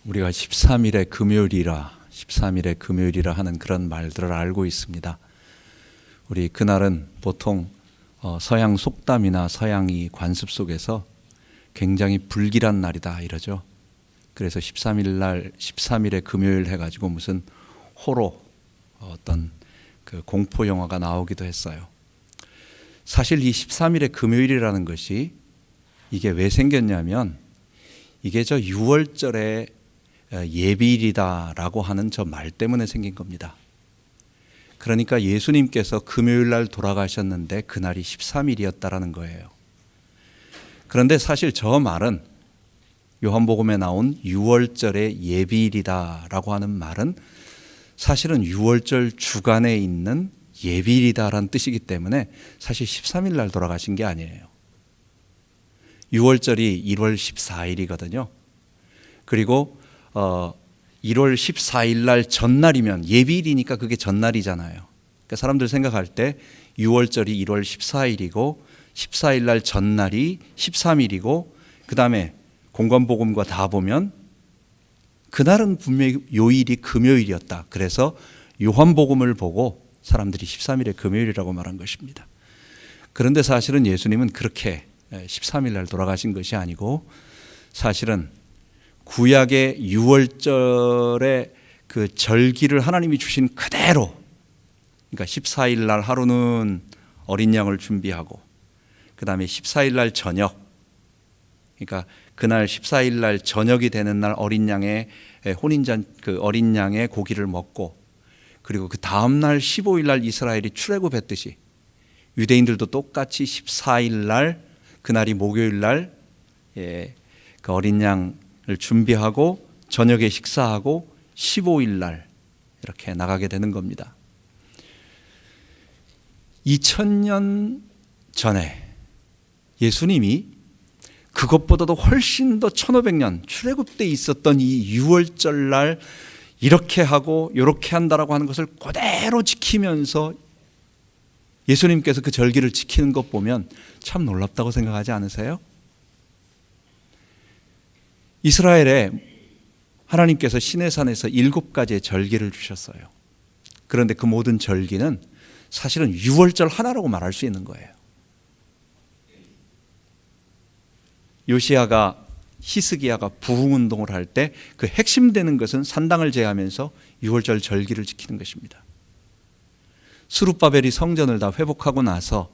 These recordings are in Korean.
우리가 13일의 금요일이라 하는 그런 말들을 알고 있습니다. 우리 그날은 보통 서양 속담이나 서양이 관습 속에서 굉장히 불길한 날이다 이러죠. 그래서 13일의 금요일 해가지고 무슨 호로 어떤 그 공포 영화가 나오기도 했어요. 사실 이 13일의 금요일이라는 것이 이게 왜 생겼냐면 이게 저 6월절의 예비일이다라고 하는 저 말 때문에 생긴 겁니다. 그러니까 예수님께서 금요일 날 돌아가셨는데 그날이 13일이었다라는 거예요. 그런데 사실 저 말은 요한복음에 나온 6월절의 예비일이다라고 하는 말은 사실은 6월절 주간에 있는 예비일이다라는 뜻이기 때문에 사실 13일 날 돌아가신 게 아니에요. 6월절이 1월 14일이거든요. 그리고 1월 14일 날 전날이면 예비일이니까 그게 전날이잖아요. 그러니까 사람들 생각할 때 6월절이 1월 14일이고 14일 날 전날이 13일이고 그 다음에 공관복음과 다 보면 그날은 분명히 요일이 금요일이었다. 그래서 요한복음을 보고 사람들이 13일의 금요일이라고 말한 것입니다. 그런데 사실은 예수님은 그렇게 13일 날 돌아가신 것이 아니고 사실은 구약의 6월절의 그 절기를 하나님이 주신 그대로, 그러니까 14일 날 하루는 어린 양을 준비하고 그 다음에 14일 날 저녁, 그러니까 그날 14일 날 저녁이 되는 날 어린 양의 혼인잔 그 어린 양의 고기를 먹고 그리고 그 다음 날 15일 날 이스라엘이 출애굽했듯이 유대인들도 똑같이 14일 날 그날이 목요일 날 그 어린 양을 준비하고 저녁에 식사하고 15일 날 이렇게 나가게 되는 겁니다. 2000년 전에 예수님이 그것보다도 훨씬 더 1500년 출애굽 때 있었던 이 6월절 날 이렇게 하고 이렇게 한다라고 하는 것을 그대로 지키면서 예수님께서 그 절기를 지키는 것 보면 참 놀랍다고 생각하지 않으세요? 이스라엘에 하나님께서 시내산에서 7가지의 절기를 주셨어요. 그런데 그 모든 절기는 사실은 6월절 하나라고 말할 수 있는 거예요. 요시야가 히스기야가 부흥운동을 할 때 그 핵심 되는 것은 산당을 제하면서 6월절 절기를 지키는 것입니다. 스룹바벨이 성전을 다 회복하고 나서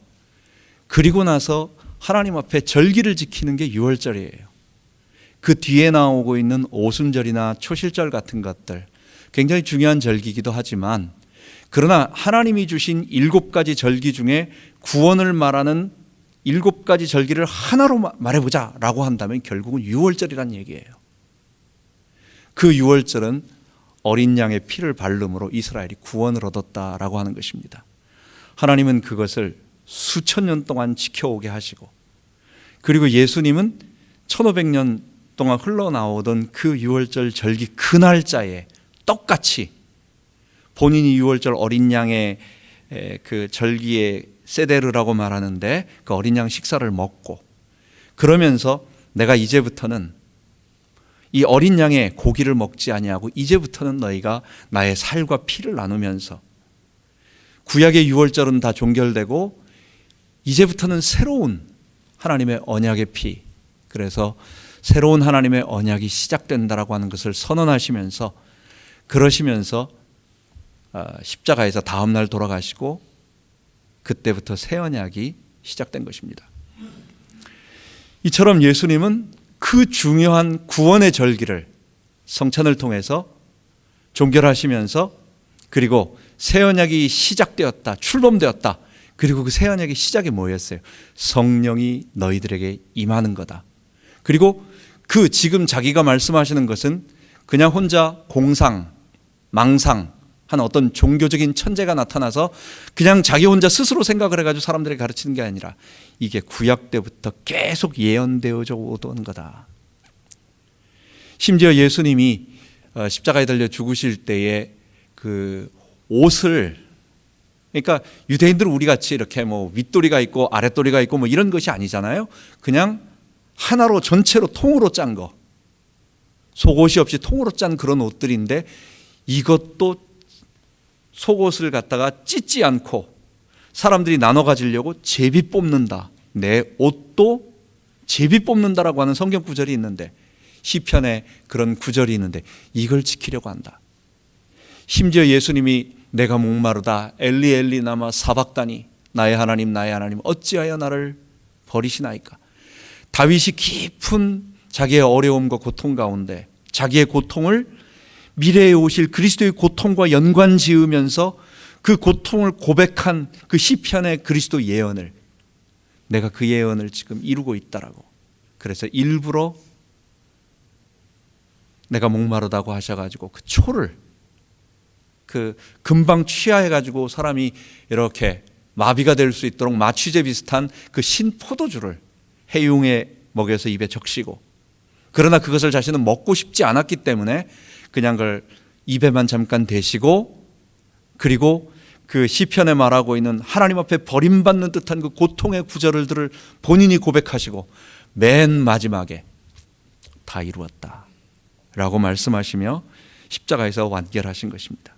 그리고 나서 하나님 앞에 절기를 지키는 게 6월절이에요. 그 뒤에 나오고 있는 오순절이나 초실절 같은 것들 굉장히 중요한 절기이기도 하지만 그러나 하나님이 주신 7가지 절기 중에 구원을 말하는 7가지 절기를 하나로 말해보자 라고 한다면 결국은 6월절이란 얘기예요. 그 6월절은 어린 양의 피를 바름으로 이스라엘이 구원을 얻었다라고 하는 것입니다. 하나님은 그것을 수천 년 동안 지켜오게 하시고 그리고 예수님은 1500년 동안 흘러나오던 그 6월절 절기 그 날짜에 똑같이 본인이 6월절 어린 양의 그 절기의 세데르라고 말하는데 그 어린 양 식사를 먹고 그러면서 내가 이제부터는 이 어린 양의 고기를 먹지 아니하고 이제부터는 너희가 나의 살과 피를 나누면서 구약의 6월절은 다 종결되고 이제부터는 새로운 하나님의 언약의 피, 그래서 새로운 하나님의 언약이 시작된다라고 하는 것을 선언하시면서 그러시면서 십자가에서 다음 날 돌아가시고 그때부터 새 언약이 시작된 것입니다. 이처럼 예수님은 그 중요한 구원의 절기를 성찬을 통해서 종결하시면서 그리고 새 언약이 시작되었다, 출범되었다. 그리고 그 새 언약의 시작이 뭐였어요? 성령이 너희들에게 임하는 거다. 그리고 그 지금 자기가 말씀하시는 것은 그냥 혼자 공상, 망상 한 어떤 종교적인 천재가 나타나서 그냥 자기 혼자 스스로 생각을 해가지고 사람들에게 가르치는 게 아니라 이게 구약 때부터 계속 예언되어져 오던 거다. 심지어 예수님이 십자가에 달려 죽으실 때에 그 옷을, 그러니까 유대인들은 우리 같이 이렇게 뭐 윗도리가 있고 아랫도리가 있고 뭐 이런 것이 아니잖아요. 그냥 하나로 전체로 통으로 짠 거. 속옷이 없이 통으로 짠 그런 옷들인데 이것도 속옷을 갖다가 찢지 않고 사람들이 나눠 가지려고 제비 뽑는다. 내 옷도 제비 뽑는다라고 하는 성경 구절이 있는데, 시편에 그런 구절이 있는데 이걸 지키려고 한다. 심지어 예수님이 내가 목마르다 엘리 엘리 나마 사박다니 나의 하나님 어찌하여 나를 버리시나이까. 다윗이 깊은 자기의 어려움과 고통 가운데 자기의 고통을 미래에 오실 그리스도의 고통과 연관 지으면서 그 고통을 고백한 그 시편의 그리스도 예언을, 내가 그 예언을 지금 이루고 있다라고. 그래서 일부러 내가 목마르다고 하셔가지고 그 초를 그 금방 취하해가지고 사람이 이렇게 마비가 될 수 있도록 마취제 비슷한 그 신포도주를 해용에 먹여서 입에 적시고, 그러나 그것을 자신은 먹고 싶지 않았기 때문에 그냥 그걸 입에만 잠깐 대시고, 그리고 그 시편에 말하고 있는 하나님 앞에 버림받는 듯한 그 고통의 구절들을 본인이 고백하시고 맨 마지막에 다 이루었다 라고 말씀하시며 십자가에서 완결하신 것입니다.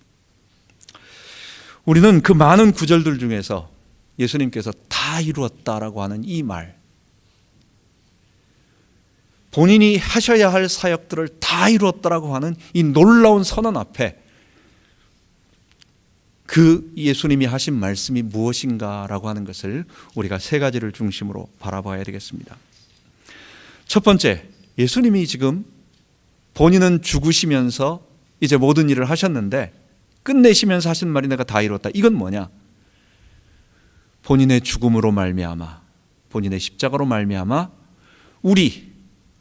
우리는 그 많은 구절들 중에서 예수님께서 다 이루었다라고 하는 이 말, 본인이 하셔야 할 사역들을 다 이루었다라고 하는 이 놀라운 선언 앞에 그 예수님이 하신 말씀이 무엇인가라고 하는 것을 우리가 세 가지를 중심으로 바라봐야 되겠습니다. 첫 번째, 예수님이 지금 본인은 죽으시면서 이제 모든 일을 하셨는데 끝내시면서 하신 말이 내가 다 이뤘다. 이건 뭐냐? 본인의 죽음으로 말미암아, 본인의 십자가로 말미암아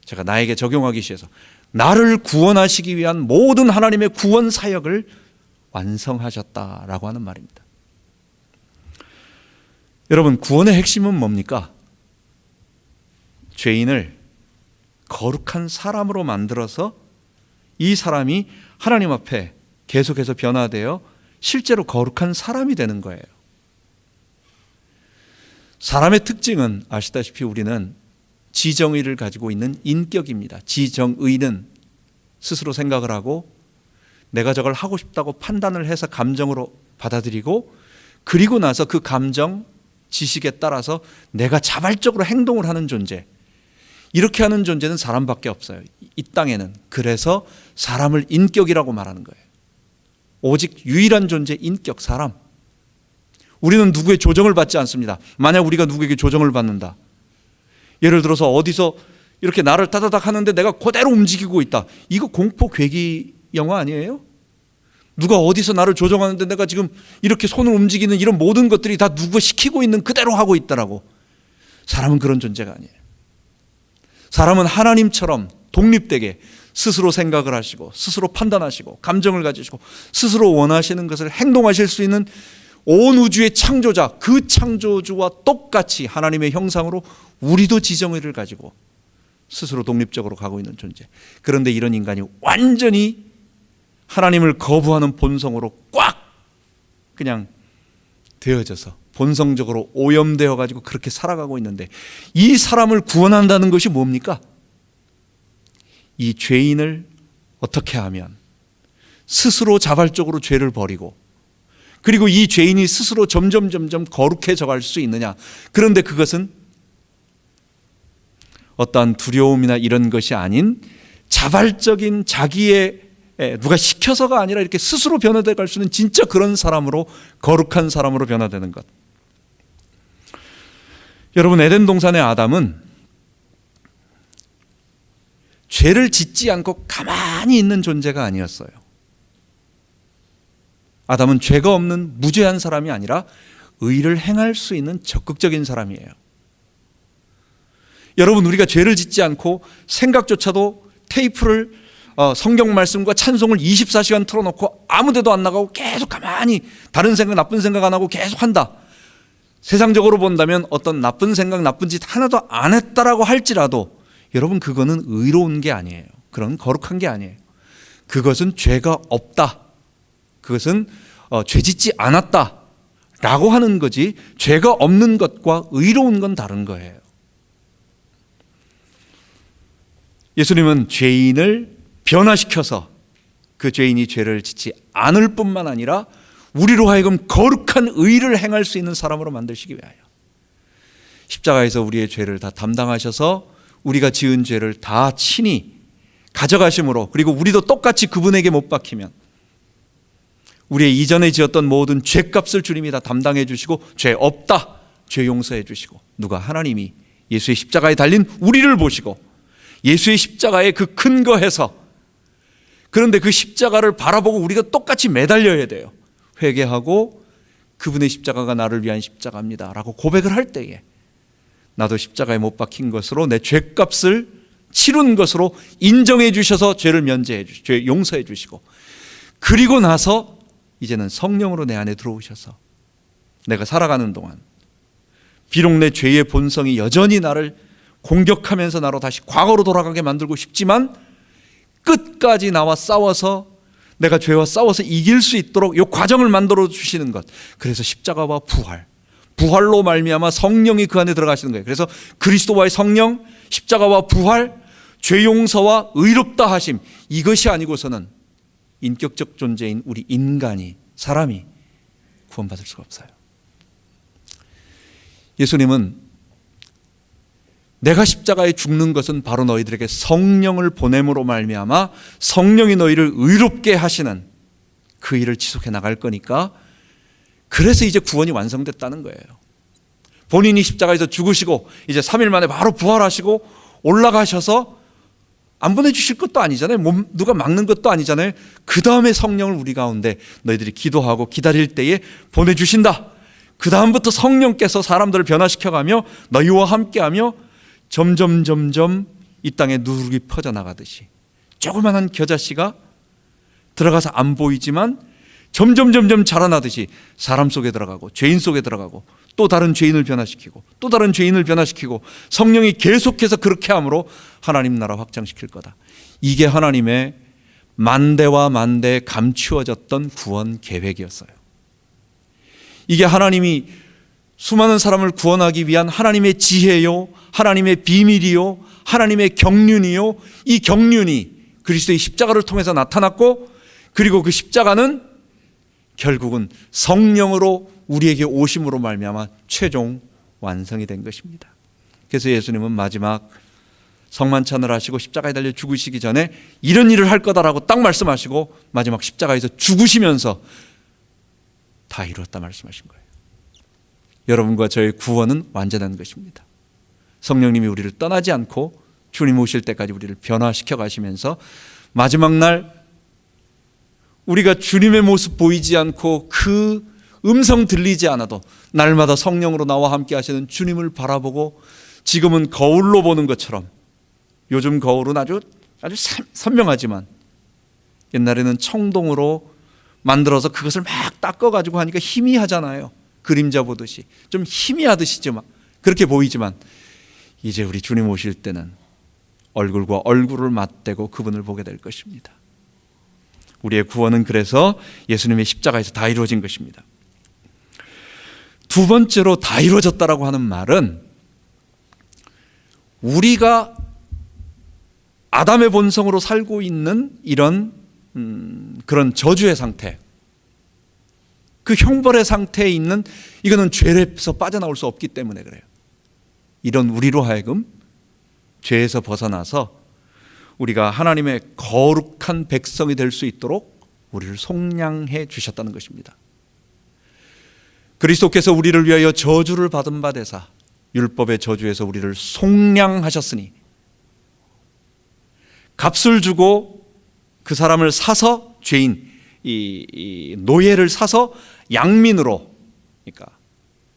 제가 나에게 적용하기 위해서 나를 구원하시기 위한 모든 하나님의 구원 사역을 완성하셨다라고 하는 말입니다. 여러분, 구원의 핵심은 뭡니까? 죄인을 거룩한 사람으로 만들어서 이 사람이 하나님 앞에 계속해서 변화되어 실제로 거룩한 사람이 되는 거예요. 사람의 특징은 아시다시피 우리는 지정의를 가지고 있는 인격입니다. 지정의는 스스로 생각을 하고 내가 저걸 하고 싶다고 판단을 해서 감정으로 받아들이고, 그리고 나서 그 감정, 지식에 따라서 내가 자발적으로 행동을 하는 존재, 이렇게 하는 존재는 사람밖에 없어요, 이 땅에는. 그래서 사람을 인격이라고 말하는 거예요. 오직 유일한 존재 인격, 사람. 우리는 누구의 조정을 받지 않습니다. 만약 우리가 누구에게 조정을 받는다, 예를 들어서 어디서 이렇게 나를 따다닥 하는데 내가 그대로 움직이고 있다, 이거 공포 괴기 영화 아니에요? 누가 어디서 나를 조정하는데 내가 지금 이렇게 손을 움직이는 이런 모든 것들이 다 누가 시키고 있는 그대로 하고 있다라고. 사람은 그런 존재가 아니에요. 사람은 하나님처럼 독립되게 스스로 생각을 하시고 스스로 판단하시고 감정을 가지시고 스스로 원하시는 것을 행동하실 수 있는 온 우주의 창조자, 그 창조주와 똑같이 하나님의 형상으로 우리도 지정의를 가지고 스스로 독립적으로 가고 있는 존재. 그런데 이런 인간이 완전히 하나님을 거부하는 본성으로 꽉 그냥 되어져서 본성적으로 오염되어 가지고 그렇게 살아가고 있는데, 이 사람을 구원한다는 것이 뭡니까? 이 죄인을 어떻게 하면 스스로 자발적으로 죄를 버리고, 그리고 이 죄인이 스스로 점점 거룩해져 갈 수 있느냐. 그런데 그것은 어떠한 두려움이나 이런 것이 아닌 자발적인 자기의, 누가 시켜서가 아니라 이렇게 스스로 변화되어 갈 수 있는 진짜 그런 사람으로, 거룩한 사람으로 변화되는 것. 여러분, 에덴 동산의 아담은 죄를 짓지 않고 가만히 있는 존재가 아니었어요. 아담은 죄가 없는 무죄한 사람이 아니라 의를 행할 수 있는 적극적인 사람이에요. 여러분, 우리가 죄를 짓지 않고 생각조차도 테이프를 성경 말씀과 찬송을 24시간 틀어놓고 아무 데도 안 나가고 계속 가만히 다른 생각, 나쁜 생각 안 하고 계속 한다. 세상적으로 본다면 어떤 나쁜 생각, 나쁜 짓 하나도 안 했다라고 할지라도 여러분, 그거는 의로운 게 아니에요. 그런 거룩한 게 아니에요. 그것은 죄가 없다, 그것은 죄 짓지 않았다 라고 하는 거지, 죄가 없는 것과 의로운 건 다른 거예요. 예수님은 죄인을 변화시켜서 그 죄인이 죄를 짓지 않을 뿐만 아니라 우리로 하여금 거룩한 의를 행할 수 있는 사람으로 만드시기 위하여 십자가에서 우리의 죄를 다 담당하셔서 우리가 지은 죄를 다 친히 가져가심으로, 그리고 우리도 똑같이 그분에게 못 박히면 우리의 이전에 지었던 모든 죄값을 주님이 다 담당해 주시고 죄 없다, 죄 용서해 주시고, 누가? 하나님이 예수의 십자가에 달린 우리를 보시고 예수의 십자가에 그 근거해서, 그런데 그 십자가를 바라보고 우리가 똑같이 매달려야 돼요. 회개하고 그분의 십자가가 나를 위한 십자가입니다 라고 고백을 할 때에 나도 십자가에 못 박힌 것으로 내 죄값을 치룬 것으로 인정해 주셔서 죄를 면제해 주시고 죄 용서해 주시고, 그리고 나서 이제는 성령으로 내 안에 들어오셔서 내가 살아가는 동안 비록 내 죄의 본성이 여전히 나를 공격하면서 나로 다시 과거로 돌아가게 만들고 싶지만 끝까지 나와 싸워서 내가 죄와 싸워서 이길 수 있도록 이 과정을 만들어 주시는 것, 그래서 십자가와 부활로 말미암아 성령이 그 안에 들어가시는 거예요. 그래서 그리스도와의 성령, 십자가와 부활, 죄 용서와 의롭다 하심, 이것이 아니고서는 인격적 존재인 우리 인간이, 사람이 구원받을 수가 없어요. 예수님은 내가 십자가에 죽는 것은 바로 너희들에게 성령을 보냄으로 말미암아 성령이 너희를 의롭게 하시는 그 일을 지속해 나갈 거니까, 그래서 이제 구원이 완성됐다는 거예요. 본인이 십자가에서 죽으시고 이제 3일 만에 바로 부활하시고 올라가셔서 안 보내주실 것도 아니잖아요. 누가 막는 것도 아니잖아요. 그 다음에 성령을 우리 가운데 너희들이 기도하고 기다릴 때에 보내주신다. 그 다음부터 성령께서 사람들을 변화시켜가며 너희와 함께하며 점점 이 땅에 누룩이 퍼져나가듯이 조그만한 겨자씨가 들어가서 안 보이지만 점점 자라나듯이 사람 속에 들어가고 죄인 속에 들어가고 또 다른 죄인을 변화시키고 또 다른 죄인을 변화시키고 성령이 계속해서 그렇게 함으로 하나님 나라 확장시킬 거다. 이게 하나님의 만대와 만대에 감추어졌던 구원 계획이었어요. 이게 하나님이 수많은 사람을 구원하기 위한 하나님의 지혜요, 하나님의 비밀이요, 하나님의 경륜이요, 이 경륜이 그리스도의 십자가를 통해서 나타났고, 그리고 그 십자가는 결국은 성령으로 우리에게 오심으로 말미암아 최종 완성이 된 것입니다. 그래서 예수님은 마지막 성만찬을 하시고 십자가에 달려 죽으시기 전에 이런 일을 할 거다라고 딱 말씀하시고 마지막 십자가에서 죽으시면서 다 이루었다 말씀하신 거예요. 여러분과 저의 구원은 완전한 것입니다. 성령님이 우리를 떠나지 않고 주님 오실 때까지 우리를 변화시켜 가시면서 마지막 날 우리가 주님의 모습 보이지 않고 그 음성 들리지 않아도 날마다 성령으로 나와 함께 하시는 주님을 바라보고, 지금은 거울로 보는 것처럼, 요즘 거울은 아주 선명하지만 옛날에는 청동으로 만들어서 그것을 막 닦아가지고 하니까 희미하잖아요. 그림자 보듯이 좀 희미하듯이 그렇게 보이지만, 이제 우리 주님 오실 때는 얼굴과 얼굴을 맞대고 그분을 보게 될 것입니다. 우리의 구원은 그래서 예수님의 십자가에서 다 이루어진 것입니다. 두 번째로 다 이루어졌다라고 하는 말은, 우리가 아담의 본성으로 살고 있는 이런 그런 저주의 상태, 그 형벌의 상태에 있는, 이거는 죄에서 빠져나올 수 없기 때문에 그래요. 이런 우리로 하여금 죄에서 벗어나서 우리가 하나님의 거룩한 백성이 될 수 있도록 우리를 속량해 주셨다는 것입니다. 그리스도께서 우리를 위하여 저주를 받은 바 되사 율법의 저주에서 우리를 속량하셨으니, 값을 주고 그 사람을 사서, 죄인 이 노예를 사서 양민으로, 그러니까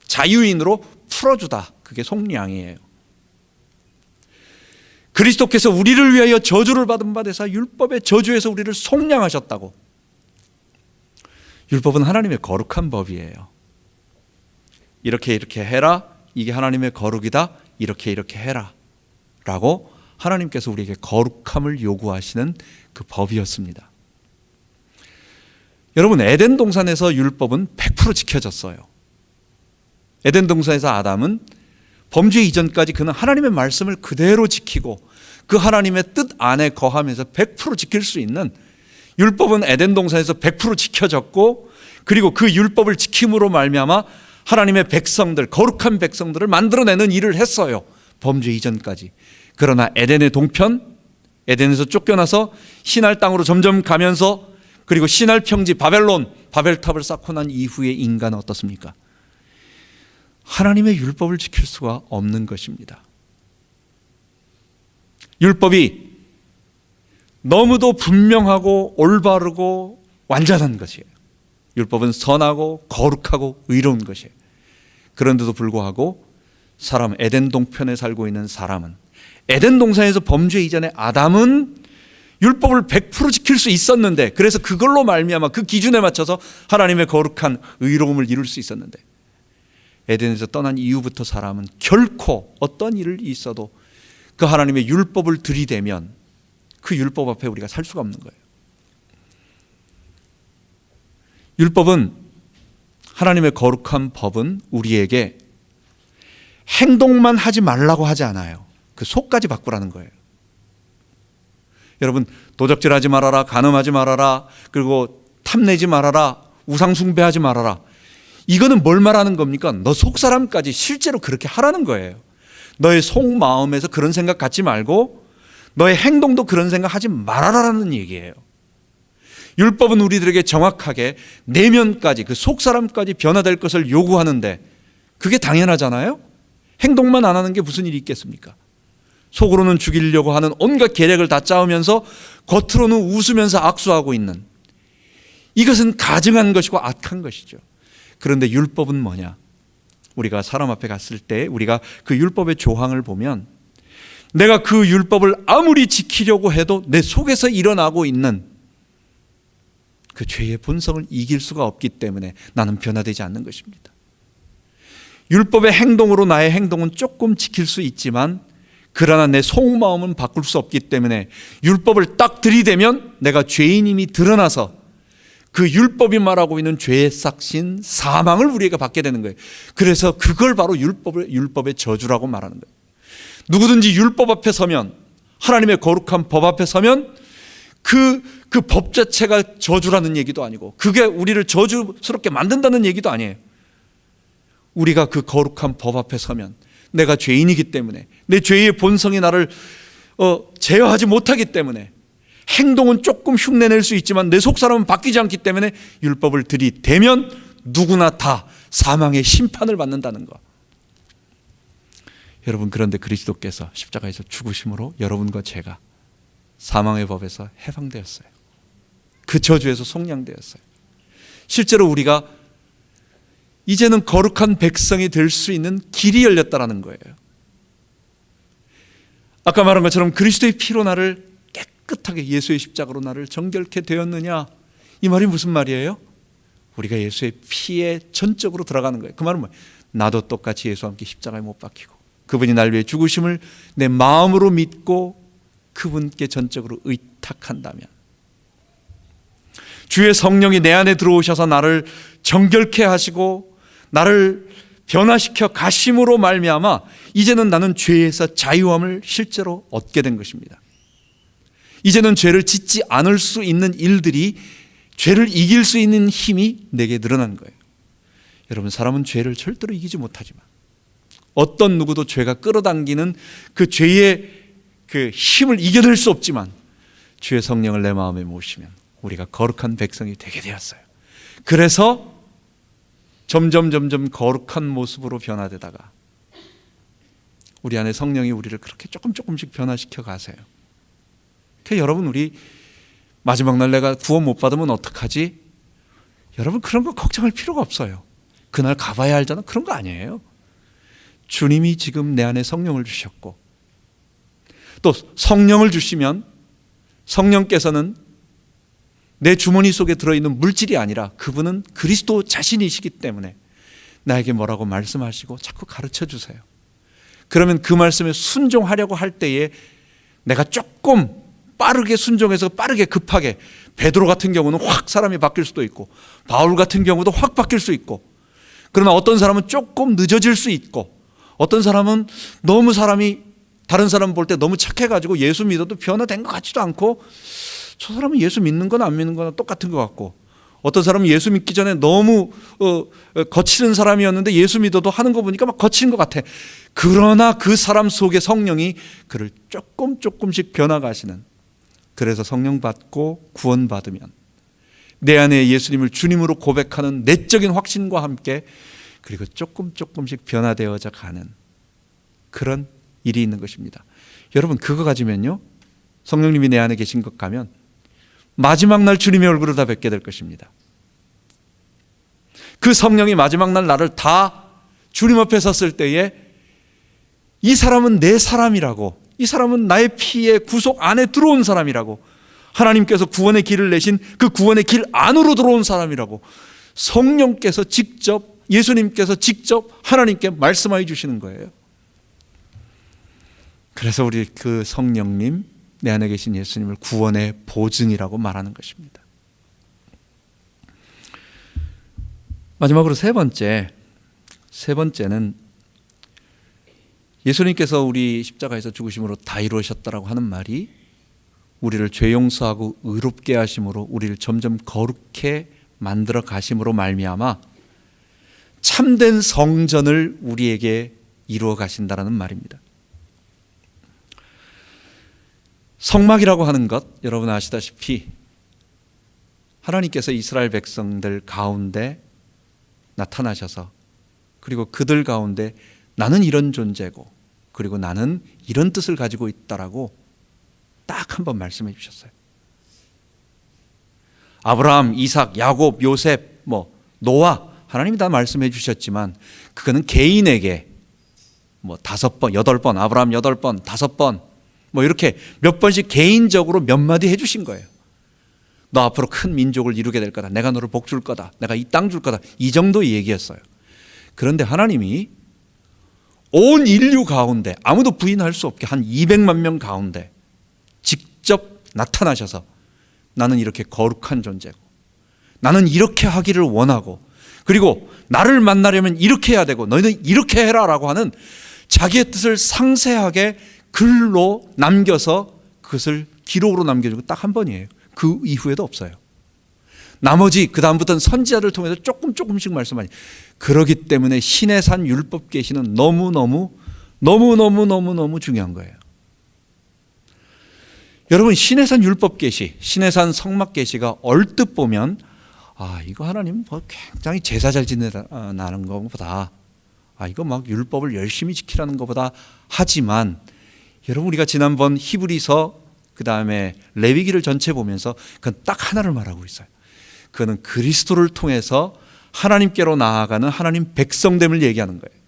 자유인으로 풀어주다, 그게 속량이에요. 그리스도께서 우리를 위하여 저주를 받은 바 되사 율법의 저주에서 우리를 속량하셨다고. 율법은 하나님의 거룩한 법이에요. 이렇게 해라, 이게 하나님의 거룩이다, 이렇게 해라 라고 하나님께서 우리에게 거룩함을 요구하시는 그 법이었습니다. 여러분, 에덴 동산에서 율법은 100% 지켜졌어요. 에덴 동산에서 아담은 범죄 이전까지 그는 하나님의 말씀을 그대로 지키고 그 하나님의 뜻 안에 거하면서 100% 지킬 수 있는, 율법은 에덴 동산에서 100% 지켜졌고, 그리고 그 율법을 지킴으로 말미암아 하나님의 백성들, 거룩한 백성들을 만들어내는 일을 했어요. 범죄 이전까지. 그러나 에덴의 동편, 에덴에서 쫓겨나서 신할 땅으로 점점 가면서, 그리고 신할 평지 바벨론, 바벨탑을 쌓고 난 이후의 인간은 어떻습니까? 하나님의 율법을 지킬 수가 없는 것입니다. 율법이 너무도 분명하고 올바르고 완전한 것이에요. 율법은 선하고 거룩하고 의로운 것이에요. 그런데도 불구하고 사람, 에덴 동편에 살고 있는 사람은, 에덴 동산에서 범죄 이전에 아담은 율법을 100% 지킬 수 있었는데, 그래서 그걸로 말미암아 그 기준에 맞춰서 하나님의 거룩한 의로움을 이룰 수 있었는데, 에덴에서 떠난 이후부터 사람은 결코 어떤 일을 있어도 그 하나님의 율법을 들이대면 그 율법 앞에 우리가 살 수가 없는 거예요. 율법은, 하나님의 거룩한 법은 우리에게 행동만 하지 말라고 하지 않아요. 그 속까지 바꾸라는 거예요. 여러분, 도적질하지 말아라, 간음하지 말아라, 그리고 탐내지 말아라, 우상숭배하지 말아라. 이거는 뭘 말하는 겁니까? 너 속사람까지 실제로 그렇게 하라는 거예요. 너의 속마음에서 그런 생각 갖지 말고 너의 행동도 그런 생각 하지 말아라라는 얘기예요. 율법은 우리들에게 정확하게 내면까지, 그 속사람까지 변화될 것을 요구하는데, 그게 당연하잖아요. 행동만 안 하는 게 무슨 일이 있겠습니까? 속으로는 죽이려고 하는 온갖 계략을 다 짜으면서 겉으로는 웃으면서 악수하고 있는, 이것은 가증한 것이고 악한 것이죠. 그런데 율법은 뭐냐? 우리가 사람 앞에 갔을 때 우리가 그 율법의 조항을 보면, 내가 그 율법을 아무리 지키려고 해도 내 속에서 일어나고 있는 그 죄의 본성을 이길 수가 없기 때문에 나는 변화되지 않는 것입니다. 율법의 행동으로 나의 행동은 조금 지킬 수 있지만, 그러나 내 속마음은 바꿀 수 없기 때문에 율법을 딱 들이대면 내가 죄인임이 드러나서 그 율법이 말하고 있는 죄의 삭신 사망을 우리가 받게 되는 거예요. 그래서 그걸 바로 율법의 저주라고 말하는 거예요. 누구든지 율법 앞에 서면, 하나님의 거룩한 법 앞에 서면 그 법 자체가 저주라는 얘기도 아니고, 그게 우리를 저주스럽게 만든다는 얘기도 아니에요. 우리가 그 거룩한 법 앞에 서면 내가 죄인이기 때문에, 내 죄의 본성이 나를 제어하지 못하기 때문에, 행동은 조금 흉내낼 수 있지만 내 속사람은 바뀌지 않기 때문에 율법을 들이대면 누구나 다 사망의 심판을 받는다는 것. 여러분, 그런데 그리스도께서 십자가에서 죽으심으로 여러분과 제가 사망의 법에서 해방되었어요. 그 저주에서 속량되었어요. 실제로 우리가 이제는 거룩한 백성이 될 수 있는 길이 열렸다는 거예요. 아까 말한 것처럼 그리스도의 피로 나를 깨끗하게, 예수의 십자가로 나를 정결케 되었느냐, 이 말이 무슨 말이에요? 우리가 예수의 피에 전적으로 들어가는 거예요. 그 말은 뭐예요? 나도 똑같이 예수와 함께 십자가에 못 박히고 그분이 날 위해 죽으심을 내 마음으로 믿고 그분께 전적으로 의탁한다면, 주의 성령이 내 안에 들어오셔서 나를 정결케 하시고 나를 변화시켜 가심으로 말미암아 이제는 나는 죄에서 자유함을 실제로 얻게 된 것입니다. 이제는 죄를 짓지 않을 수 있는 일들이, 죄를 이길 수 있는 힘이 내게 늘어난 거예요. 여러분, 사람은 죄를 절대로 이기지 못하지만, 어떤 누구도 죄가 끌어당기는 그 죄의 그 힘을 이겨낼 수 없지만, 주의 성령을 내 마음에 모시면 우리가 거룩한 백성이 되게 되었어요. 그래서 점점 거룩한 모습으로 변화되다가 우리 안에 성령이 우리를 그렇게 조금씩 변화시켜 가세요. 그러니까 여러분, 우리 마지막 날 내가 구원 못 받으면 어떡하지? 여러분, 그런 거 걱정할 필요가 없어요. 그날 가봐야 알잖아. 그런 거 아니에요. 주님이 지금 내 안에 성령을 주셨고, 또 성령을 주시면 성령께서는 내 주머니 속에 들어있는 물질이 아니라 그분은 그리스도 자신이시기 때문에 나에게 뭐라고 말씀하시고 자꾸 가르쳐 주세요. 그러면 그 말씀에 순종하려고 할 때에 내가 조금 빠르게 순종해서 빠르게 급하게, 베드로 같은 경우는 확 사람이 바뀔 수도 있고, 바울 같은 경우도 확 바뀔 수 있고, 그러나 어떤 사람은 조금 늦어질 수 있고, 어떤 사람은 너무 사람이 다른 사람 볼 때 너무 착해가지고 예수 믿어도 변화된 것 같지도 않고, 저 사람은 예수 믿는 거나 안 믿는 거나 똑같은 것 같고, 어떤 사람은 예수 믿기 전에 너무 거치는 사람이었는데 예수 믿어도 하는 거 보니까 막 거치는 것 같아. 그러나 그 사람 속에 성령이 그를 조금씩 변화가시는, 그래서 성령 받고 구원 받으면 내 안에 예수님을 주님으로 고백하는 내적인 확신과 함께 그리고 조금씩 변화되어져 가는 그런 일이 있는 것입니다. 여러분, 그거 가지면요, 성령님이 내 안에 계신 것 가면 마지막 날 주님의 얼굴을 다 뵙게 될 것입니다. 그 성령이 마지막 날 나를 다 주님 앞에 섰을 때에 이 사람은 내 사람이라고, 이 사람은 나의 피의 구속 안에 들어온 사람이라고, 하나님께서 구원의 길을 내신 그 구원의 길 안으로 들어온 사람이라고 성령께서 직접, 예수님께서 직접 하나님께 말씀하여 주시는 거예요. 그래서 우리 그 성령님, 내 안에 계신 예수님을 구원의 보증이라고 말하는 것입니다. 마지막으로 세 번째는 예수님께서 우리 십자가에서 죽으심으로 다 이루셨다라고 하는 말이 우리를 죄 용서하고 의롭게 하심으로 우리를 점점 거룩해 만들어 가심으로 말미암아 참된 성전을 우리에게 이루어 가신다라는 말입니다. 성막이라고 하는 것, 여러분 아시다시피 하나님께서 이스라엘 백성들 가운데 나타나셔서, 그리고 그들 가운데 나는 이런 존재고, 그리고 나는 이런 뜻을 가지고 있다라고 딱 한 번 말씀해 주셨어요. 아브라함, 이삭, 야곱, 요셉, 노아, 하나님이 다 말씀해 주셨지만 그거는 개인에게 5번, 8번, 아브라함 8번, 5번 이렇게 몇 번씩 개인적으로 몇 마디 해주신 거예요. 너 앞으로 큰 민족을 이루게 될 거다. 내가 너를 복 줄 거다. 내가 이 땅 줄 거다. 이 정도의 얘기였어요. 그런데 하나님이 온 인류 가운데 아무도 부인할 수 없게 한 200만 명 가운데 직접 나타나셔서 나는 이렇게 거룩한 존재고, 나는 이렇게 하기를 원하고, 그리고 나를 만나려면 이렇게 해야 되고 너희는 이렇게 해라 라고 하는 자기의 뜻을 상세하게 글로 남겨서 그것을 기록으로 남겨주고 딱 한 번이에요. 그 이후에도 없어요. 나머지 그 다음부터는 선지자를 통해서 조금씩 말씀하니, 그러기 때문에 신의 산 율법 계시는 너무너무 중요한 거예요. 여러분, 신의 산 율법 계시, 신의 산 성막 계시가 얼뜻 보면 이거 하나님 굉장히 제사 잘 지내라는 것보다, 이거 막 율법을 열심히 지키라는 것보다 하지만, 여러분 우리가 지난번 히브리서 그 다음에 레위기를 전체 보면서 그건 딱 하나를 말하고 있어요. 그거는 그리스도를 통해서 하나님께로 나아가는 하나님 백성됨을 얘기하는 거예요.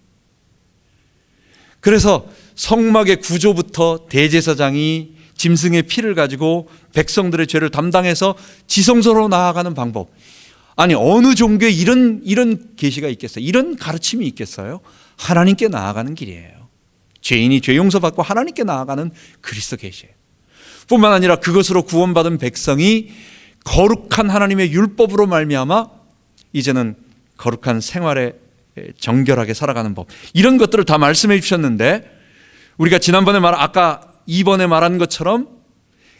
그래서 성막의 구조부터 대제사장이 짐승의 피를 가지고 백성들의 죄를 담당해서 지성소로 나아가는 방법, 아니 어느 종교에 이런 계시가 있겠어요? 이런 가르침이 있겠어요? 하나님께 나아가는 길이에요. 죄인이 죄 용서받고 하나님께 나아가는 그리스도 계시예요. 뿐만 아니라 그것으로 구원받은 백성이 거룩한 하나님의 율법으로 말미암아 이제는 거룩한 생활에 정결하게 살아가는 법, 이런 것들을 다 말씀해 주셨는데, 우리가 지난번에 아까 2번에 말한 것처럼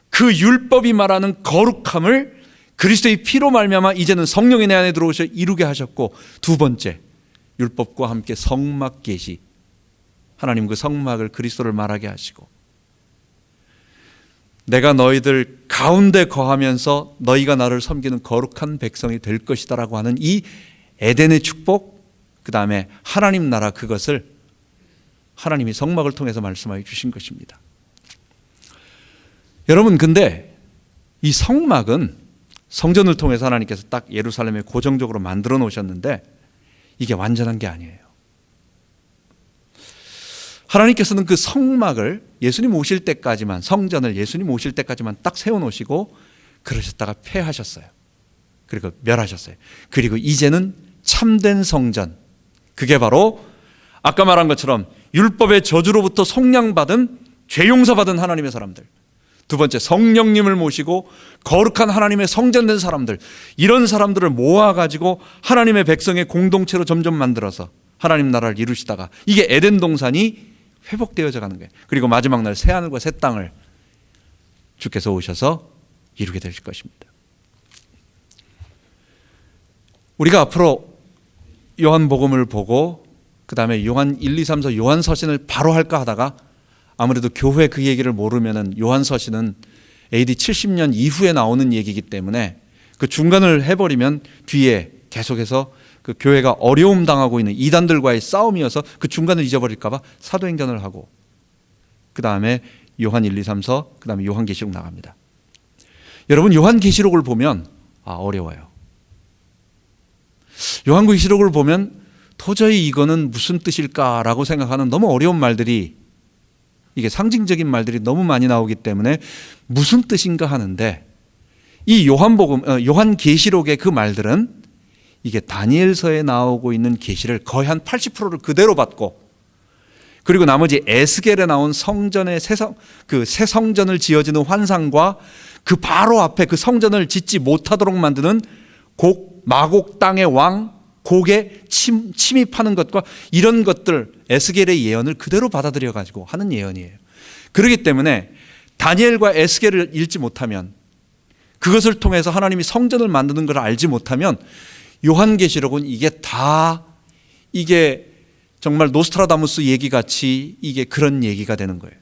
그 율법이 말하는 거룩함을 그리스도의 피로 말미암아 이제는 성령이 내 안에 들어오셔 이루게 하셨고, 두 번째 율법과 함께 성막 계시, 하나님 그 성막을 그리스도를 말하게 하시고, 내가 너희들 가운데 거하면서 너희가 나를 섬기는 거룩한 백성이 될 것이다라고 하는 이 에덴의 축복, 그 다음에 하나님 나라, 그것을 하나님이 성막을 통해서 말씀하여 주신 것입니다. 여러분, 근데 이 성막은 성전을 통해서 하나님께서 딱 예루살렘에 고정적으로 만들어 놓으셨는데 이게 완전한 게 아니에요. 하나님께서는 그 성막을 예수님 오실 때까지만, 성전을 예수님 오실 때까지만 딱 세워놓으시고 그러셨다가 폐하셨어요. 그리고 멸하셨어요. 그리고 이제는 참된 성전, 그게 바로 아까 말한 것처럼 율법의 저주로부터 속량받은, 죄 용서받은 하나님의 사람들, 두 번째 성령님을 모시고 거룩한 하나님의 성전된 사람들, 이런 사람들을 모아가지고 하나님의 백성의 공동체로 점점 만들어서 하나님 나라를 이루시다가, 이게 에덴 동산이 회복되어져 가는 거예요. 그리고 마지막 날 새 하늘과 새 땅을 주께서 오셔서 이루게 되실 것입니다. 우리가 앞으로 요한복음을 보고 그 다음에 요한 1, 2, 3서 요한서신을 바로 할까 하다가 아무래도 교회 그 얘기를 모르면은 요한서신은 AD 70년 이후에 나오는 얘기이기 때문에 그 중간을 해버리면 뒤에 계속해서 그 교회가 어려움 당하고 있는 이단들과의 싸움이어서 그 중간을 잊어버릴까 봐 사도행전을 하고 그 다음에 요한 1, 2, 3서 그 다음에 요한계시록 나갑니다. 여러분 요한계시록을 보면 어려워요. 요한계시록을 보면 도저히 이거는 무슨 뜻일까라고 생각하는 너무 어려운 말들이 이게 상징적인 말들이 너무 많이 나오기 때문에 무슨 뜻인가 하는데 이 요한계시록의 그 말들은 이게 다니엘서에 나오고 있는 계시를 거의 한 80%를 그대로 받고 그리고 나머지 에스겔에 나온 성전의 새 성전을 지어지는 환상과 그 바로 앞에 그 성전을 짓지 못하도록 만드는 마곡 땅의 왕 곡에 침입하는 것과 이런 것들 에스겔의 예언을 그대로 받아들여 가지고 하는 예언이에요. 그렇기 때문에 다니엘과 에스겔을 읽지 못하면 그것을 통해서 하나님이 성전을 만드는 걸 알지 못하면 요한계시록은 이게 정말 노스트라다무스 얘기같이 이게 그런 얘기가 되는 거예요.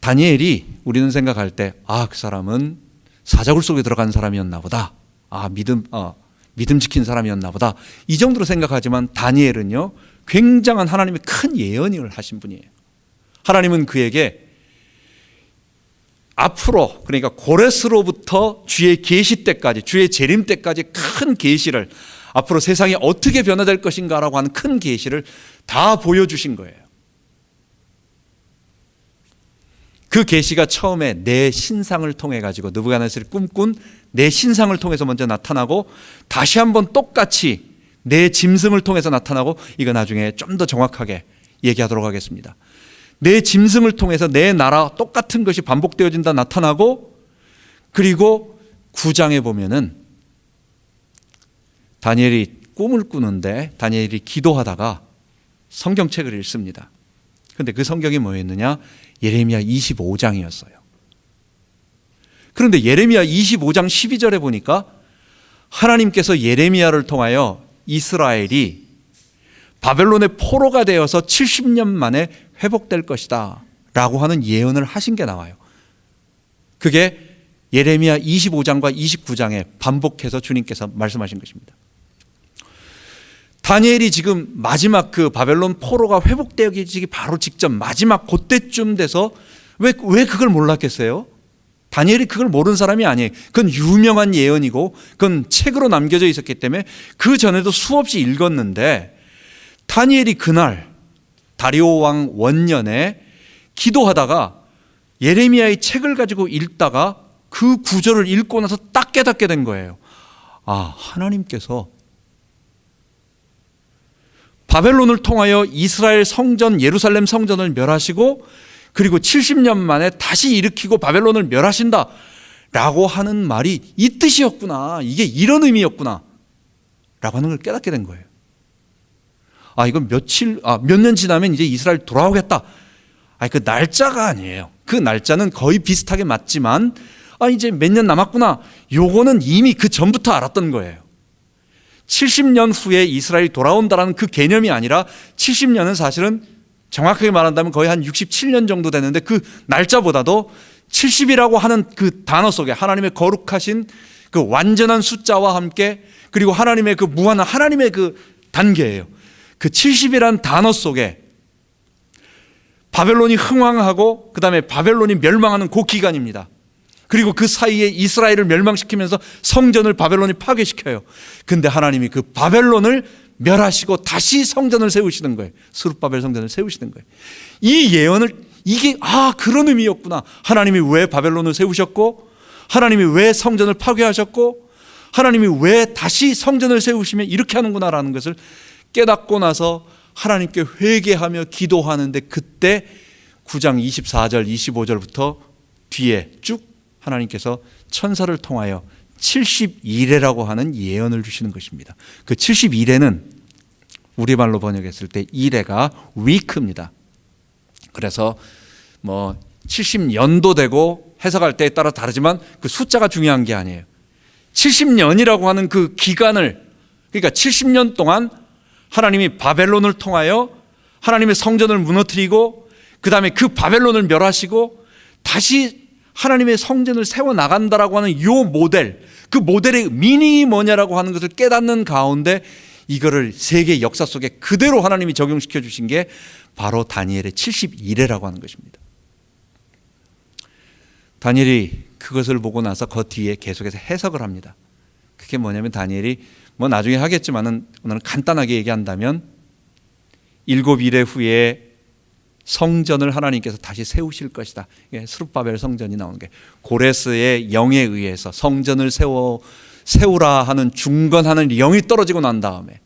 다니엘이 우리는 생각할 때 그 사람은 사자굴 속에 들어간 사람이었나 보다. 믿음 지킨 사람이었나 보다. 이 정도로 생각하지만 다니엘은요 굉장한 하나님의 큰 예언을 하신 분이에요. 하나님은 그에게 앞으로 그러니까 고레스로부터 주의 계시 때까지 주의 재림 때까지 큰 계시를 앞으로 세상이 어떻게 변화될 것인가라고 하는 큰 계시를 다 보여주신 거예요. 그 계시가 처음에 내 신상을 통해 가지고 느부갓네살이 꿈꾼 내 신상을 통해서 먼저 나타나고 다시 한번 똑같이 내 짐승을 통해서 나타나고 이거 나중에 좀 더 정확하게 얘기하도록 하겠습니다. 내 짐승을 통해서 내 나라 똑같은 것이 반복되어진다 나타나고 그리고 9장에 보면은 다니엘이 꿈을 꾸는데 다니엘이 기도하다가 성경책을 읽습니다. 그런데 그 성경이 뭐였느냐? 예레미야 25장이었어요. 그런데 예레미야 25장 12절에 보니까 하나님께서 예레미야를 통하여 이스라엘이 바벨론의 포로가 되어서 70년 만에 회복될 것이다 라고 하는 예언을 하신 게 나와요. 그게 예레미야 25장과 29장에 반복해서 주님께서 말씀하신 것입니다. 다니엘이 지금 마지막 그 바벨론 포로가 회복되기 바로 직전 마지막 그때쯤 돼서 왜 그걸 몰랐겠어요? 다니엘이 그걸 모르는 사람이 아니에요. 그건 유명한 예언이고 그건 책으로 남겨져 있었기 때문에 그 전에도 수없이 읽었는데 다니엘이 그날 다리오 왕 원년에 기도하다가 예레미야의 책을 가지고 읽다가 그 구절을 읽고 나서 딱 깨닫게 된 거예요. 하나님께서 바벨론을 통하여 이스라엘 성전 예루살렘 성전을 멸하시고 그리고 70년 만에 다시 일으키고 바벨론을 멸하신다 라고 하는 말이 이 뜻이었구나. 이게 이런 의미였구나 라고 하는 걸 깨닫게 된 거예요. 이건 몇 년 지나면 이제 이스라엘 돌아오겠다. 그 날짜가 아니에요. 그 날짜는 거의 비슷하게 맞지만 이제 몇 년 남았구나. 요거는 이미 그 전부터 알았던 거예요. 70년 후에 이스라엘이 돌아온다라는 그 개념이 아니라 70년은 사실은 정확하게 말한다면 거의 한 67년 정도 되는데 그 날짜보다도 70이라고 하는 그 단어 속에 하나님의 거룩하신 그 완전한 숫자와 함께 그리고 하나님의 그 무한한 하나님의 그 단계예요. 그 70이라는 단어 속에 바벨론이 흥왕하고 그 다음에 바벨론이 멸망하는 그 기간입니다. 그리고 그 사이에 이스라엘을 멸망시키면서 성전을 바벨론이 파괴시켜요. 근데 하나님이 그 바벨론을 멸하시고 다시 성전을 세우시는 거예요. 스룹바벨 성전을 세우시는 거예요. 이 예언을 이게 그런 의미였구나. 하나님이 왜 바벨론을 세우셨고 하나님이 왜 성전을 파괴하셨고 하나님이 왜 다시 성전을 세우시면 이렇게 하는구나라는 것을 깨닫고 나서 하나님께 회개하며 기도하는데 그때 9장 24절 25절부터 뒤에 쭉 하나님께서 천사를 통하여 70일에라고 하는 예언을 주시는 것입니다. 그 70일에는 우리말로 번역했을 때 이래가 week입니다. 그래서 70년도 되고 해석할 때에 따라 다르지만 그 숫자가 중요한 게 아니에요. 70년이라고 하는 그 기간을, 그러니까 70년 동안 하나님이 바벨론을 통하여 하나님의 성전을 무너뜨리고 그 다음에 그 바벨론을 멸하시고 다시 하나님의 성전을 세워나간다라고 하는 이 모델, 그 모델의 미닝이 뭐냐라고 하는 것을 깨닫는 가운데 이거를 세계 역사 속에 그대로 하나님이 적용시켜 주신 게 바로 다니엘의 71회라고 하는 것입니다. 다니엘이 그것을 보고 나서 그 뒤에 계속해서 해석을 합니다. 그게 뭐냐면 다니엘이 나중에 하겠지만은 오늘은 간단하게 얘기한다면 7일의 후에 성전을 하나님께서 다시 세우실 것이다. 스룹바벨 성전이 나오는 게 고레스의 영에 의해서 성전을 세우라 하는 중건하는 영이 떨어지고 난 다음에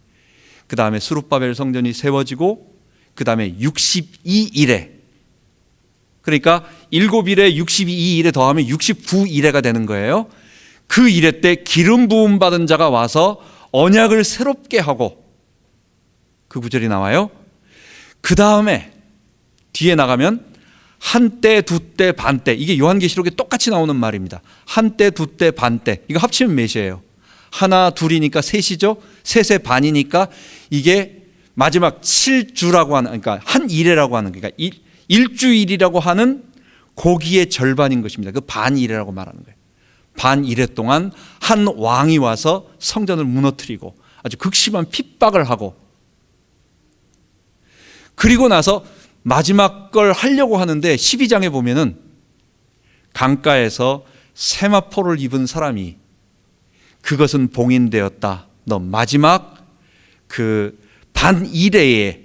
그 다음에 스룹바벨 성전이 세워지고 그 다음에 62일에, 그러니까 7일에 62일에 더하면 69일에가 되는 거예요. 그 일회 때 기름 부음 받은 자가 와서 언약을 새롭게 하고, 그 구절이 나와요. 그 다음에 뒤에 나가면 한때, 두때, 반때, 이게 요한계시록에 똑같이 나오는 말입니다. 한때, 두때, 반때, 이거 합치면 몇이에요? 하나, 둘이니까 셋이죠. 셋의 반이니까 이게 마지막 7주라고 하는, 그러니까 한 일회라고 하는, 그러니까 일주일이라고 하는 고기의 절반인 것입니다. 그 반일회라고 말하는 거예요. 반일회 동안 한 왕이 와서 성전을 무너뜨리고 아주 극심한 핍박을 하고, 그리고 나서 마지막 걸 하려고 하는데 12장에 보면은 강가에서 세마포를 입은 사람이 그것은 봉인되었다. 너 마지막 그 반일회에,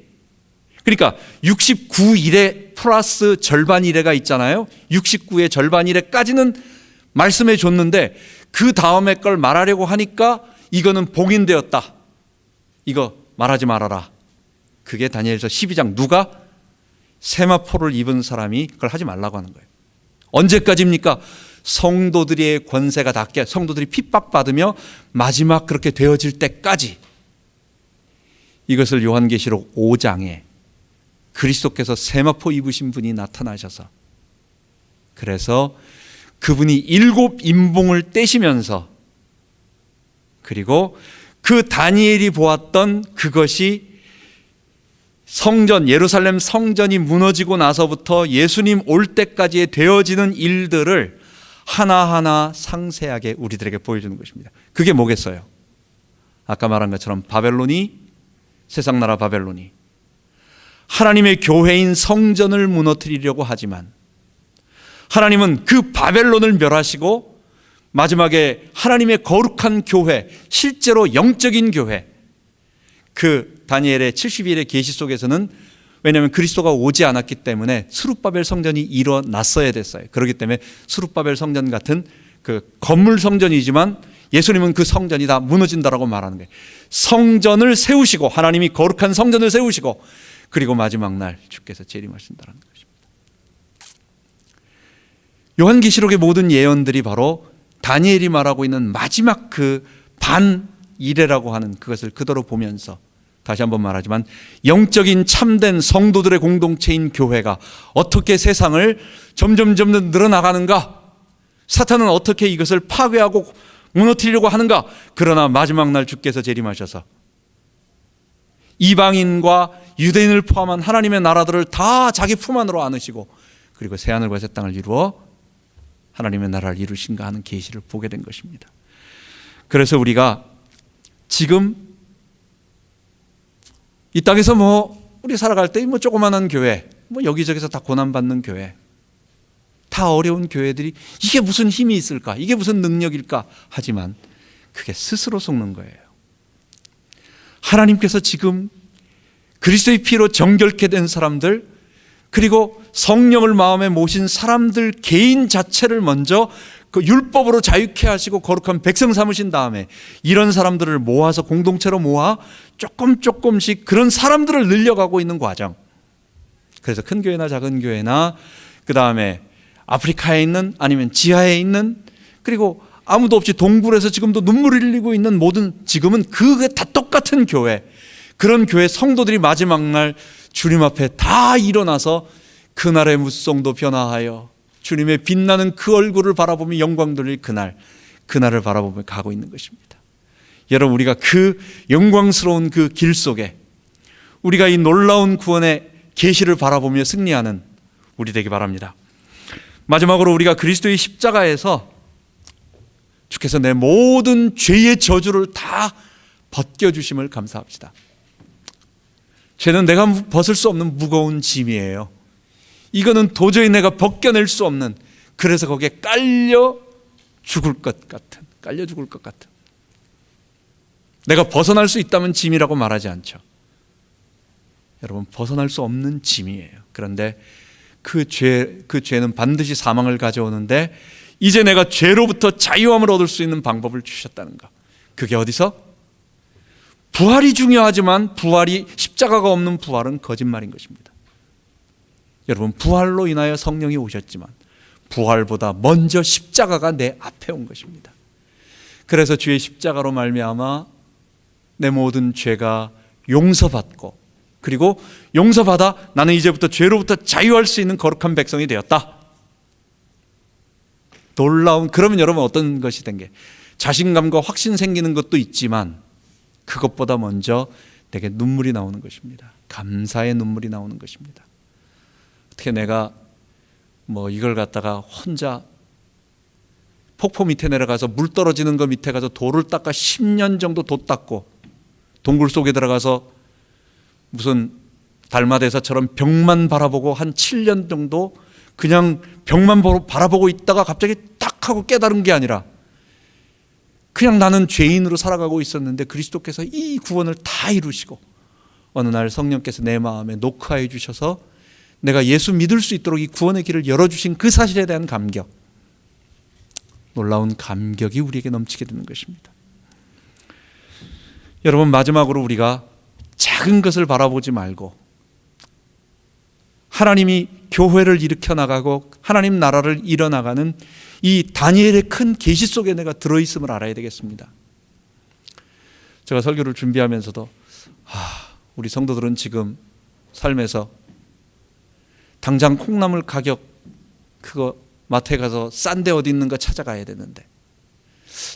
그러니까 69일에 플러스 절반 일회가 있잖아요. 69의 절반 일회까지는 말씀해 줬는데 그 다음에 걸 말하려고 하니까 이거는 봉인되었다. 이거 말하지 말아라. 그게 다니엘서 12장, 누가? 세마포를 입은 사람이 그걸 하지 말라고 하는 거예요. 언제까지입니까? 성도들의 권세가 닿게, 성도들이 핍박받으며 마지막 그렇게 되어질 때까지. 이것을 요한계시록 5장에 그리스도께서 세마포 입으신 분이 나타나셔서, 그래서 그분이 7 인봉을 떼시면서, 그리고 그 다니엘이 보았던 그것이 성전, 예루살렘 성전이 무너지고 나서부터 예수님 올 때까지의 되어지는 일들을 하나하나 상세하게 우리들에게 보여주는 것입니다. 그게 뭐겠어요? 아까 말한 것처럼 바벨론이, 세상 나라 바벨론이 하나님의 교회인 성전을 무너뜨리려고 하지만 하나님은 그 바벨론을 멸하시고 마지막에 하나님의 거룩한 교회, 실제로 영적인 교회, 그 다니엘의 70일의 계시 속에서는, 왜냐하면 그리스도가 오지 않았기 때문에 스룹바벨 성전이 일어났어야 됐어요. 그렇기 때문에 스룹바벨 성전 같은 그 건물 성전이지만 예수님은 그 성전이 다 무너진다라고 말하는 거예요. 성전을 세우시고, 하나님이 거룩한 성전을 세우시고, 그리고 마지막 날 주께서 재림하신다는 것입니다. 요한계시록의 모든 예언들이 바로 다니엘이 말하고 있는 마지막 그 반일회라고 하는 그것을 그대로 보면서, 다시 한번 말하지만 영적인 참된 성도들의 공동체인 교회가 어떻게 세상을 점점 늘어나가는가, 사탄은 어떻게 이것을 파괴하고 무너뜨리려고 하는가. 그러나 마지막 날 주께서 재림하셔서 이방인과 유대인을 포함한 하나님의 나라들을 다 자기 품 안으로 안으시고, 그리고 새하늘과 새 땅을 이루어 하나님의 나라를 이루신가 하는 계시를 보게 된 것입니다. 그래서 우리가 지금 이 땅에서 우리 살아갈 때 조그만한 교회, 여기저기서 다 고난받는 교회, 다 어려운 교회들이 이게 무슨 힘이 있을까? 이게 무슨 능력일까? 하지만 그게 스스로 속는 거예요. 하나님께서 지금 그리스도의 피로 정결케 된 사람들, 그리고 성령을 마음에 모신 사람들 개인 자체를 먼저 그 율법으로 자유케 하시고 거룩한 백성 삼으신 다음에 이런 사람들을 모아서 공동체로 모아 조금씩 그런 사람들을 늘려가고 있는 과정. 그래서 큰 교회나 작은 교회나 그 다음에 아프리카에 있는, 아니면 지하에 있는, 그리고 아무도 없이 동굴에서 지금도 눈물을 흘리고 있는 모든, 지금은 그게 다 똑같은 교회, 그런 교회 성도들이 마지막 날 주님 앞에 다 일어나서 그날의 무성도 변화하여 주님의 빛나는 그 얼굴을 바라보며 영광 돌릴 그날을 바라보며 가고 있는 것입니다. 여러분, 우리가 그 영광스러운 그 길 속에 우리가 이 놀라운 구원의 계시를 바라보며 승리하는 우리 되기 바랍니다. 마지막으로 우리가 그리스도의 십자가에서 주께서 내 모든 죄의 저주를 다 벗겨주심을 감사합시다. 죄는 내가 벗을 수 없는 무거운 짐이에요. 이거는 도저히 내가 벗겨낼 수 없는, 그래서 거기에 깔려 죽을 것 같은, 내가 벗어날 수 있다면 짐이라고 말하지 않죠. 여러분, 벗어날 수 없는 짐이에요. 그런데 그 죄는 반드시 사망을 가져오는데 이제 내가 죄로부터 자유함을 얻을 수 있는 방법을 주셨다는 것. 그게 어디서? 부활이 중요하지만 십자가가 없는 부활은 거짓말인 것입니다. 여러분, 부활로 인하여 성령이 오셨지만 부활보다 먼저 십자가가 내 앞에 온 것입니다. 그래서 주의 십자가로 말미암아 내 모든 죄가 용서받고, 그리고 용서받아 나는 이제부터 죄로부터 자유할 수 있는 거룩한 백성이 되었다. 놀라운, 그러면 여러분 어떤 것이 된 게, 자신감과 확신 생기는 것도 있지만 그것보다 먼저 내게 눈물이 나오는 것입니다. 감사의 눈물이 나오는 것입니다. 어떻게 내가 이걸 갖다가 혼자 폭포 밑에 내려가서 물 떨어지는 거 밑에 가서 돌을 닦아 10년 정도 도 닦고 동굴 속에 들어가서 무슨 달마대사처럼 벽만 바라보고 한 7년 정도 그냥 벽만 바라보고 있다가 갑자기 딱 하고 깨달은 게 아니라 그냥 나는 죄인으로 살아가고 있었는데 그리스도께서 이 구원을 다 이루시고 어느 날 성령께서 내 마음에 녹화해 주셔서 내가 예수 믿을 수 있도록 이 구원의 길을 열어주신 그 사실에 대한 감격, 놀라운 감격이 우리에게 넘치게 되는 것입니다. 여러분, 마지막으로 우리가 작은 것을 바라보지 말고 하나님이 교회를 일으켜 나가고 하나님 나라를 이뤄나가는 이 다니엘의 큰 계시 속에 내가 들어있음을 알아야 되겠습니다. 제가 설교를 준비하면서도 우리 성도들은 지금 삶에서 당장 콩나물 가격 그거 마트에 가서 싼 데 어디 있는가 찾아가야 되는데,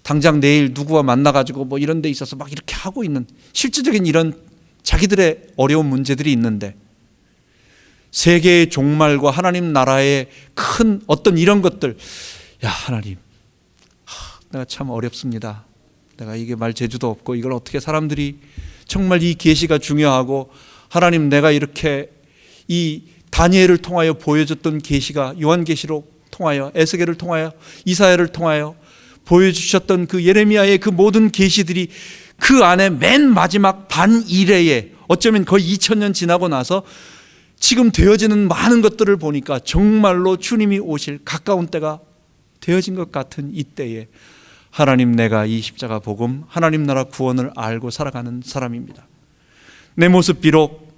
당장 내일 누구와 만나가지고 이런 데 있어서 막 이렇게 하고 있는 실질적인 이런 자기들의 어려운 문제들이 있는데, 세계의 종말과 하나님 나라의 큰 어떤 이런 것들, 하나님, 내가 참 어렵습니다. 내가 이게 말 재주도 없고 이걸 어떻게 사람들이 정말 이 계시가 중요하고, 하나님 내가 이렇게 이 다니엘을 통하여 보여줬던 계시가 요한계시록 통하여 에스겔을 통하여 이사야를 통하여 보여주셨던 그 예레미야의 그 모든 계시들이 그 안에 맨 마지막 반이래에 어쩌면 거의 2000년 지나고 나서 지금 되어지는 많은 것들을 보니까 정말로 주님이 오실 가까운 때가 되어진 것 같은 이때에 하나님, 내가 이 십자가 복음, 하나님 나라 구원을 알고 살아가는 사람입니다. 내 모습 비록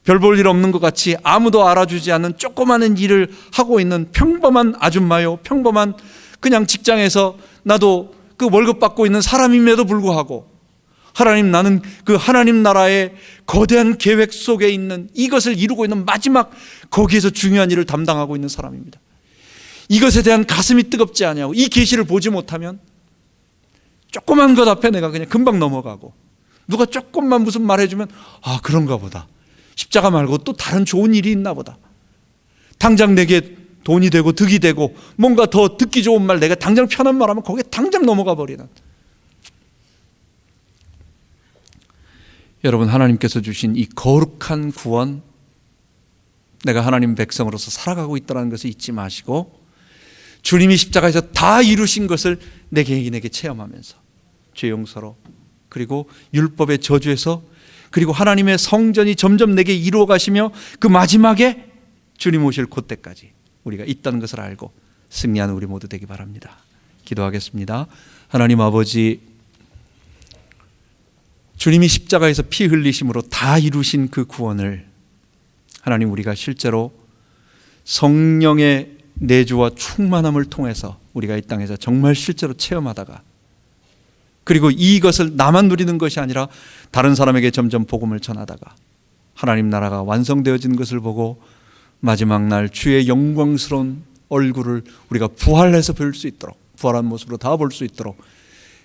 별 볼 일 없는 것 같이 아무도 알아주지 않는 조그마한 일을 하고 있는 평범한 아줌마요, 평범한 그냥 직장에서 나도 그 월급 받고 있는 사람임에도 불구하고 하나님, 나는 그 하나님 나라의 거대한 계획 속에 있는 이것을 이루고 있는 마지막 거기에서 중요한 일을 담당하고 있는 사람입니다. 이것에 대한 가슴이 뜨겁지 않냐고. 이 계시를 보지 못하면 조그만 것 앞에 내가 그냥 금방 넘어가고, 누가 조금만 무슨 말해주면 그런가 보다, 십자가 말고 또 다른 좋은 일이 있나 보다, 당장 내게 돈이 되고 득이 되고 뭔가 더 듣기 좋은 말, 내가 당장 편한 말하면 거기에 당장 넘어가 버리는. 여러분, 하나님께서 주신 이 거룩한 구원, 내가 하나님 백성으로서 살아가고 있다는 것을 잊지 마시고 주님이 십자가에서 다 이루신 것을 내 개인에게 체험하면서 죄 용서로, 그리고 율법의 저주에서, 그리고 하나님의 성전이 점점 내게 이루어 가시며 그 마지막에 주님 오실 그때까지 우리가 있다는 것을 알고 승리하는 우리 모두 되기 바랍니다. 기도하겠습니다. 하나님 아버지, 주님이 십자가에서 피 흘리심으로 다 이루신 그 구원을 하나님, 우리가 실제로 성령의 내주와 충만함을 통해서 우리가 이 땅에서 정말 실제로 체험하다가 그리고 이것을 나만 누리는 것이 아니라 다른 사람에게 점점 복음을 전하다가 하나님 나라가 완성되어진 것을 보고 마지막 날 주의 영광스러운 얼굴을 우리가 부활해서 볼 수 있도록, 부활한 모습으로 다 볼 수 있도록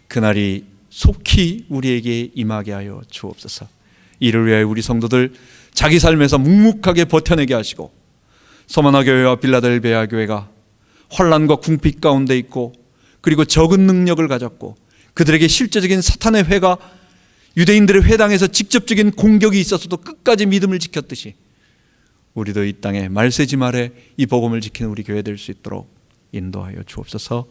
그날이 속히 우리에게 임하게 하여 주옵소서. 이를 위하여 우리 성도들 자기 삶에서 묵묵하게 버텨내게 하시고, 서머나 교회와 빌라델베아 교회가 환난과 궁핍 가운데 있고 그리고 적은 능력을 가졌고 그들에게 실제적인 사탄의 회가 유대인들의 회당에서 직접적인 공격이 있었어도 끝까지 믿음을 지켰듯이 우리도 이 땅에 말세지 말에 이 복음을 지키는 우리 교회 될 수 있도록 인도하여 주옵소서.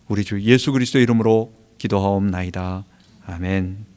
우리 주 예수 그리스도의 이름으로 기도하옵나이다. 아멘.